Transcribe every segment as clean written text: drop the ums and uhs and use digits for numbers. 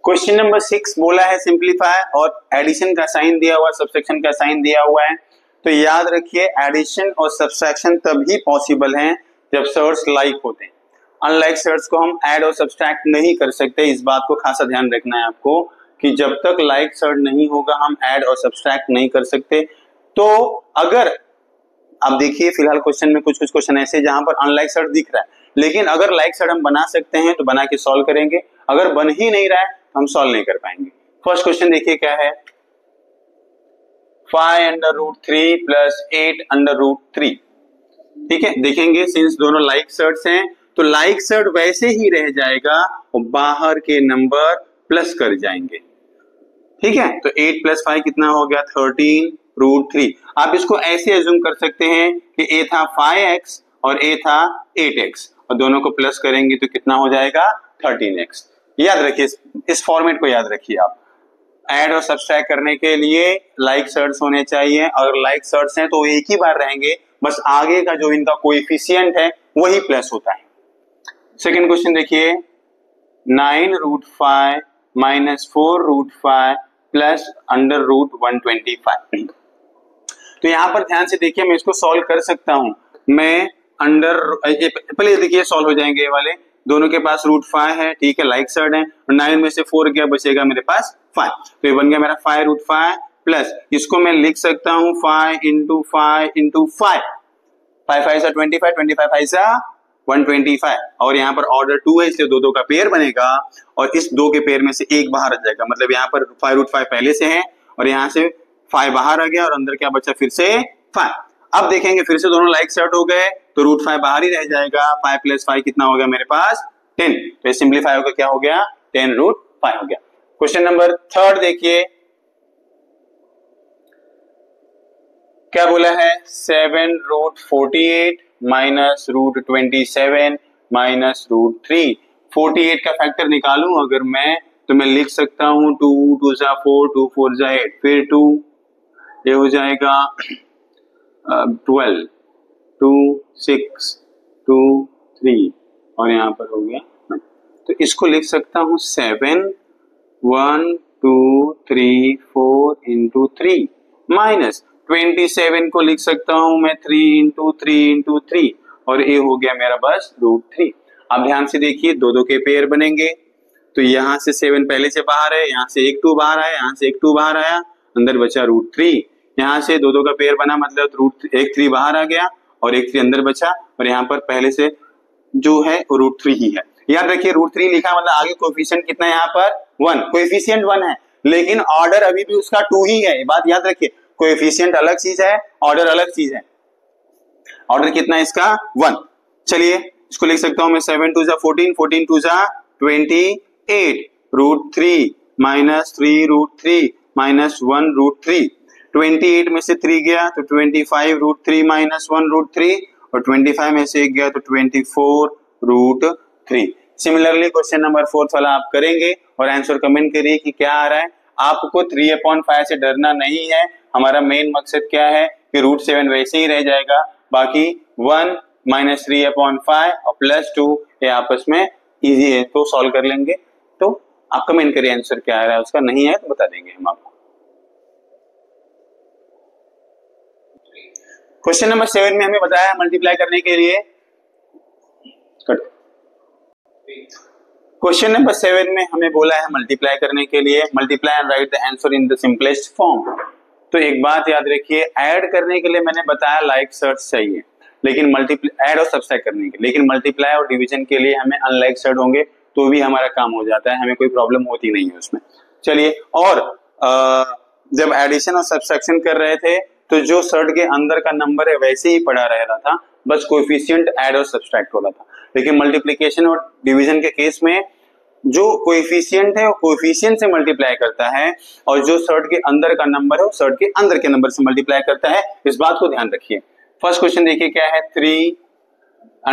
Question number 6 बोला है simplify और एडिशन का साइन दिया हुआ, सब्सट्रैक्शन का साइन दिया हुआ है। तो याद रखिए एडिशन और सब्सट्रैक्शन तभी पॉसिबल हैं जब सर्ट्स लाइक होते हैं। अनलाइक सर्ट्स को हम ऐड और सब्सट्रैक्ट नहीं कर सकते। इस बात को खासा ध्यान रखना है आपको कि जब तक लाइक सर्ट नहीं होगा हम ऐड और सब्सट्रैक्ट नहीं कर सकते। तो अगर आप देखिए फिलहाल क्वेश्चन में कुछ क्वेश्चन ऐसे जहां पर अनलाइक सर्ट दिख रहा है, लेकिन अगर लाइक सर्ट हम बना सकते हैं तो बना के सॉल्व करेंगे, अगर बन ही नहीं रहा है हम सॉल्व नहीं कर पाएंगे। फर्स्ट क्वेश्चन देखिए क्या है, 5√3 प्लस 8√3। ठीक है, देखेंगे सिंस दोनों लाइक सर्ट्स हैं तो लाइक सर्ट वैसे ही रह जाएगा और बाहर के नंबर प्लस कर जाएंगे। ठीक है, तो 8 प्लस 5 कितना हो गया 13√3। आप इसको ऐसे एज्यूम कर सकते हैं कि a था 5x और a था 8x और दोनों को प्लस करेंगे तो कितना हो जाएगा 13x। याद रखिए इस फॉर्मेट को, याद रखिए आप ऐड और सब्सट्रैक्ट करने के लिए लाइक सर्ट्स होने चाहिए। अगर लाइक सर्ट्स हैं तो एक ही बार रहेंगे, बस आगे का जो इनका कोएफिशिएंट है वही प्लस होता है। सेकंड क्वेश्चन देखिए 9√5 माइनस 4√5 प्लस √125। तो यहां पर ध्यान से देखिए मैं इसको सॉल्व कर सकता हूं। मैं पहले देखिए सॉल्व हो जाएंगे ये वाले, दोनों के पास √5 है, ठीक है, लाइक सर्ट है, 9 में से 4 क्या बचेगा मेरे पास 5, तो ये बन गया मेरा 5√5 प्लस इसको मैं लिख सकता हूं 5 इंटू 5 इंटू 5, 5 5 सा 25, 25 5 सा 125 और यहाँ पर ऑर्डर 2 है इसलिए दो का पेयर बनेगा और इस दो के पेयर में से एक बाहर आ जाएगा, मतलब यहाँ पर 5√5 पहले से है और यहाँ से 5 बाहर आ गया और अंदर क्या बचा फिर से 5। अब देखेंगे फिर से दोनों लाइक सर्ट हो गए तो √5 बाहर ही रह जाएगा, 5 प्लस 5 कितना हो गया मेरे पास 10, तो सिंप्लीफाई होकर क्या हो गया 10√5 हो गया। क्वेश्चन नंबर 3 देखिए क्या बोला है 7√48 माइनस √27 माइनस √3। 48 का फैक्टर निकालूं अगर मैं तो मैं लिख सकता हूं 2 2 जा 4 2 4 जा 8 फिर 2 ये हो जाएगा 12 2 6 2 3 और यहां पर हो गया, तो इसको लिख सकता हूं 7 1 2 3 4 इंटू 3 माइनस 27 को लिख सकता हूं मैं 3 इंटू 3 इंटू 3 और ये हो गया मेरा बस √3। अब ध्यान से देखिए दो के पेयर बनेंगे तो यहां से 7 पहले से बाहर है, यहां से एक 2 बाहर आया, यहां से एक 2 बाहर आया, अंदर बचा √3। यहां से दो का पेयर बना मतलब एक 3 बाहर आ गया और एक 3 अंदर बचा और यहाँ पर पहले से जो है √3 ही है। याद रखिए √3 लिखा मतलब आगे कोएफिशिएंट कितना है यहाँ पर 1, कोएफिशिएंट 1 है लेकिन ऑर्डर अभी भी उसका 2 ही है। ये बात याद रखिए, कोएफिशिएंट अलग चीज है, ऑर्डर अलग चीज है। ऑर्डर कितना है इसका 1। चलिए इसको लिख सकता हूं मैं 7 2 जा 14 14 2 जा 28 √3 माइनस 3√3 माइनस 1√3। 28 में से 3 गया तो 25 √3 माइनस 1√3 और 25 में से 1 गया तो 24 √3। सिमिलरली क्वेश्चन नंबर 4 वाला आप करेंगे और आंसर कमेंट करिए कि क्या आ रहा है। आपको 3/5 से डरना नहीं है, हमारा मेन मकसद क्या है कि √7 वैसे ही रह जाएगा, बाकी 1 माइनस 3/5 और प्लस 2 ये आपस में इजी है तो सॉल्व कर लेंगे। तो आप कमेंट करिए आंसर क्या आ रहा है, उसका नहीं है तो बता देंगे हम आपको। क्वेश्चन नंबर 7 में हमें बताया मल्टीप्लाई करने के लिए, क्वेश्चन नंबर 7 में हमें बोला है मल्टीप्लाई करने के लिए, multiply and right the answer in the simplest form. तो एक बात याद रखिए, ऐड करने के लिए मैंने बताया लाइक सर्ट्स चाहिए, लेकिन मल्टीप्लाई ऐड और सब्सट्रैक्ट करने के, लेकिन मल्टीप्लाई और डिवीजन के लिए हमें अनलाइक सर्ट होंगे तो भी हमारा काम हो जाता है, हमें कोई प्रॉब्लम होती नहीं है उसमें। चलिए, और जब एडिशन और सब्सट्रैक्शन कर रहे थे तो जो सर्ट के अंदर का नंबर है वैसे ही पड़ा रह रहा था, बस कोएफिशिएंट ऐड और सब्सट्रैक्ट हो रहा था। लेकिन मल्टीप्लिकेशन और डिवीजन के केस में जो कोएफिशिएंट है वो कोएफिशिएंट से मल्टीप्लाई करता है और जो सर्ट के अंदर का नंबर है वो सर्ट के अंदर के नंबर से मल्टीप्लाई करता है। इस बात को ध्यान रखिए। फर्स्ट क्वेश्चन देखिए क्या है 3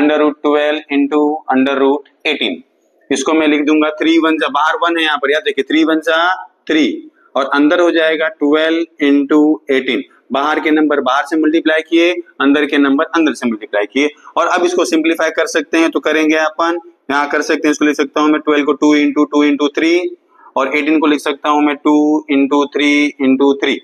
√12 इंटू √18। इसको मैं लिख दूंगा 3 1 जा बाहर 1 है यहाँ पर, याद देखिए 3 1 जा 3 और अंदर हो जाएगा 12 इंटू 18। बाहर के नंबर बाहर से मल्टीप्लाई किए, अंदर के नंबर अंदर से मल्टीप्लाई किए और अब इसको सिंप्लीफाई कर सकते हैं तो करेंगे अपन, यहाँ कर सकते हैं, इसको लिख सकता हूं मैं 12 को 2 इंटू 3 और 18 को लिख सकता हूं मैं 2 इंटू 3 इंटू 3।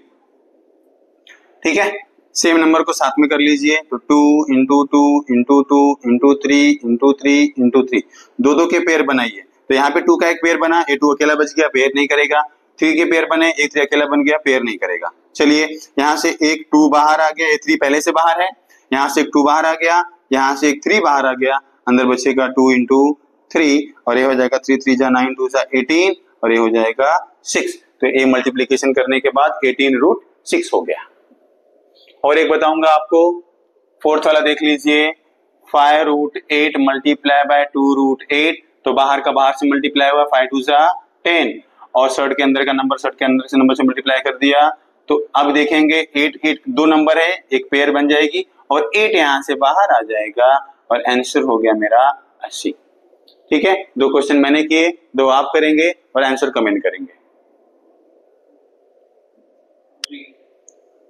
ठीक है, सेम नंबर को साथ में कर लीजिए, तो 2 into 2 into 2 into 3 into 3 into 3, दो के पेयर बनाइए। तो यहाँ पे 2 का एक पेयर बना, ये 2 अकेला बच गया, पेयर नहीं करेगा। 3 के पेयर बने, एक 3 अकेला बन गया, पेयर नहीं करेगा। चलिए यहाँ से एक 2 बाहर आ गया, ये 3 पहले से बाहर है, यहाँ से एक 2 बाहर आ गया, यहाँ से एक 3 बाहर आ गया, अंदर बचेगा 2 इंटू 3 और ये हो जाएगा 3 3 जा 9 2 जा 18 और ये हो जाएगा 6। तो ये मल्टीप्लीकेशन करने के बाद 18 रूट 6 हो गया। और एक बताऊंगा आपको, फोर्थ वाला देख लीजिए, 5 रूट 8 मल्टीप्लाई बाय 2 रूट 8, तो बाहर का बाहर से मल्टीप्लाई हुआ, 5 2 जा 10 और शर्ट के अंदर का नंबर शर्ट के अंदर से नंबर से मल्टीप्लाई कर दिया। तो अब देखेंगे 8 दो नंबर है, एक पेयर बन जाएगी और 8 यहां से बाहर आ जाएगा और आंसर हो गया मेरा 80। ठीक है, 2 क्वेश्चन मैंने किए, 2 आप करेंगे और आंसर कमेंट करेंगे।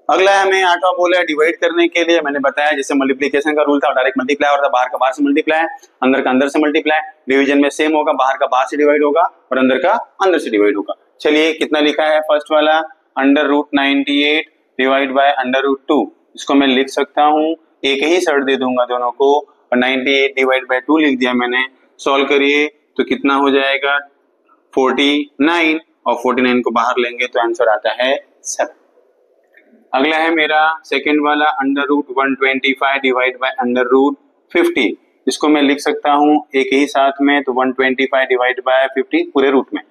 अगला हमें 8वां बोला है डिवाइड करने के लिए। मैंने बताया जैसे मल्टीप्लिकेशन का रूल था, डायरेक्ट मल्टीप्लाई होता, बाहर का बाहर से मल्टीप्लाई, अंदर का अंदर से मल्टीप्लाई। डिवीजन में सेम होगा, बाहर का बाहर से डिवाइड होगा और अंदर का अंदर से डिवाइड होगा। चलिए कितना लिखा है फर्स्ट वाला, under root 98 divide by under root 2। इसको मैं लिख सकता हूँ, एक ही शर्ट दे दूंगा दोनों को और 98 डिवाइड बाय 2 लिख दिया मैंने। सॉल्व करिए तो कितना हो जाएगा 49 और 49 को बाहर लेंगे तो आंसर आता है 7। अगला है मेरा सेकेंड वाला, under root 125 divide by under root 50। इसको मैं लिख सकता हूँ एक ही साथ में, तो 125 डिवाइड बाय 50 पूरे रूट में।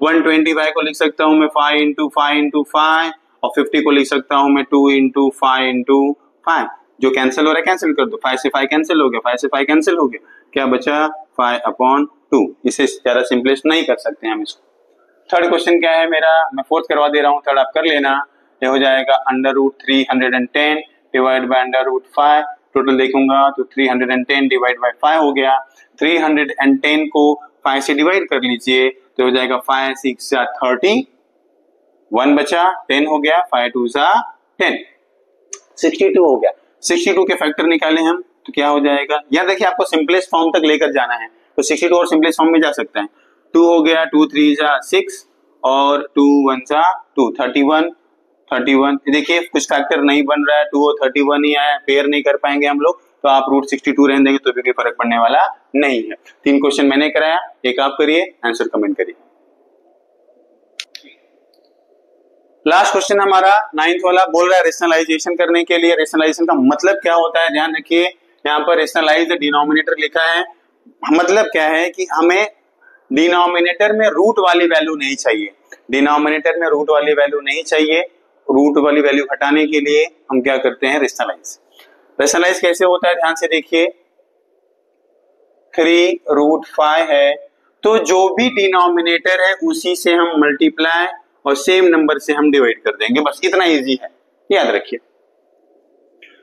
125 को लिख सकता हूँ मैं 5 इंटू 5 और 50 को लिख सकता हूँ मैं 2 इंटू 5। जो कैंसिल हो रहा है कैंसिल कर दो, 5 से 5 कैंसिल हो गया, 5 से 5 कैंसिल हो गया, क्या बचा 5/2। इसे ज्यादा सिंपलेस्ट नहीं कर सकते हम इसको। थर्ड क्वेश्चन क्या है मेरा, मैं फोर्थ करवा दे रहा हूँ, थर्ड आप कर लेना। ये हो जाएगा under root 310 divide by under root 5। Total देखूंगा तो 310 डिवाइड बाय 5 हो गया। 310 को 5 से डिवाइड कर लीजिए तो हो जाएगा 5 6 जा 30, 1 बचा, 10 हो गया, 5 2 जा 10, 62 हो गया। 62 के फैक्टर निकाले हम तो क्या हो जाएगा, या देखिए आपको सिंपलेस्ट फॉर्म तक लेकर जाना है तो 62 और सिंपलेस्ट फॉर्म में जा सकते हैं। 2 हो गया, 2 3 जा 6 और 2 1 जा 2, 31। देखिए कुछ फैक्टर नहीं बन रहा है, 2 और 31 ही आया, पेयर नहीं कर पाएंगे हम लोग, तो आप रूट 62 रहने देंगे तो भी कोई फर्क पड़ने वाला नहीं है। 3 क्वेश्चन मैंने कराया, एक आप करिए, आंसर कमेंट करिए। लास्ट क्वेश्चन हमारा 9th वाला बोल रहा है रेशनलाइजेशन करने के लिए। रेशनलाइजेशन का मतलब क्या होता है, ध्यान रखिए, यहाँ पर रेशनलाइज डिनोमिनेटर लिखा है। मतलब क्या है कि हमें डिनोमिनेटर में रूट वाली वैल्यू नहीं चाहिए, डिनोमिनेटर में रूट वाली वैल्यू नहीं चाहिए। रूट वाली वैल्यू हटाने के लिए हम क्या करते हैं, रेशनलाइज। रेशनलाइज कैसे होता है, ध्यान से देखिए, 3 रूट 5 है तो जो भी डिनोमिनेटर है उसी से हम मल्टीप्लाई और सेम नंबर से हम डिवाइड कर देंगे, बस इतना इजी है, याद रखिए।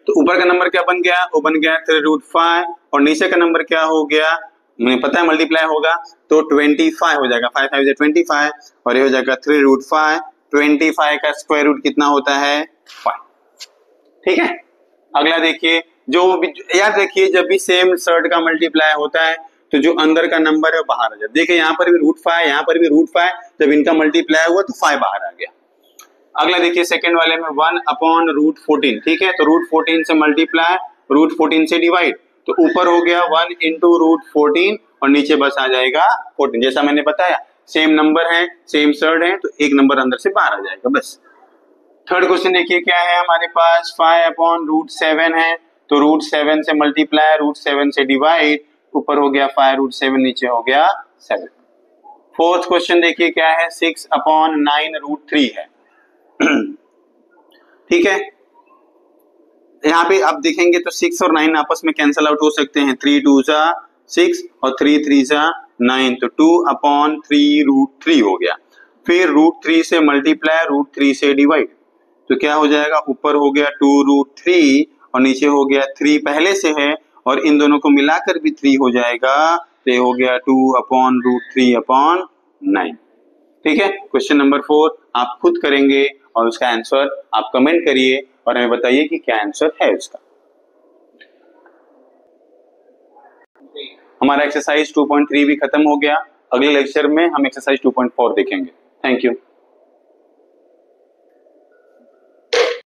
तो ऊपर का नंबर क्या बन गया, वो बन गया 3 रूट 5 और नीचे का नंबर क्या हो गया, मुझे पता है मल्टीप्लाई होगा तो 25 हो जाएगा, 5 5 25 और ये हो जाएगा 3 रूट 5। 25 का स्क्वायर रूट कितना होता है, 5। ठीक है, अगला देखिए, जो भी याद रखिए, जब भी सेम शर्ट का मल्टीप्लाई होता है तो जो अंदर का नंबर है बाहर आ जाता है। देखिए यहाँ पर भी रूट 5, यहाँ पर भी रूट 5, जब इनका मल्टीप्लाई हुआ तो 5 बाहर आ गया। अगला देखिए सेकंड वाले में 1/√14, ठीक है, तो रूट 14 से मल्टीप्लाई, रूट 14 से डिवाइड, तो ऊपर हो गया 1 इंटू रूट 14 और नीचे बस आ जाएगा 14। जैसा मैंने बताया सेम नंबर है, सेम शर्ट है, तो एक नंबर अंदर से बाहर आ जाएगा बस। थर्ड क्वेश्चन देखिए क्या है हमारे पास, 5/√7 है, तो रूट 7 से मल्टीप्लाई, रूट 7 से डिवाइड, ऊपर हो गया 5√7, नीचे हो गया 7। फोर्थ क्वेश्चन देखिए क्या है, 6/9√3 है। ठीक है, यहाँ पे आप देखेंगे तो 6 और 9 आपस में कैंसल आउट हो सकते हैं, 3 2 जा 6 और 3 3 जा 9, तो 2/3√3 हो गया। फिर रूट 3 से मल्टीप्लाई, रूट 3 से डिवाइड, तो क्या हो जाएगा, ऊपर हो गया 2√3 और नीचे हो गया 3 पहले से है और इन दोनों को मिलाकर भी 3 हो जाएगा, तो हो गया 2/√3/9। ठीक है, क्वेश्चन नंबर 4 आप खुद करेंगे और उसका आंसर आप कमेंट करिए और हमें बताइए कि क्या आंसर है उसका। हमारा एक्सरसाइज 2.3 भी खत्म हो गया। अगले लेक्चर में हम एक्सरसाइज 2.4 देखेंगे। Thank you.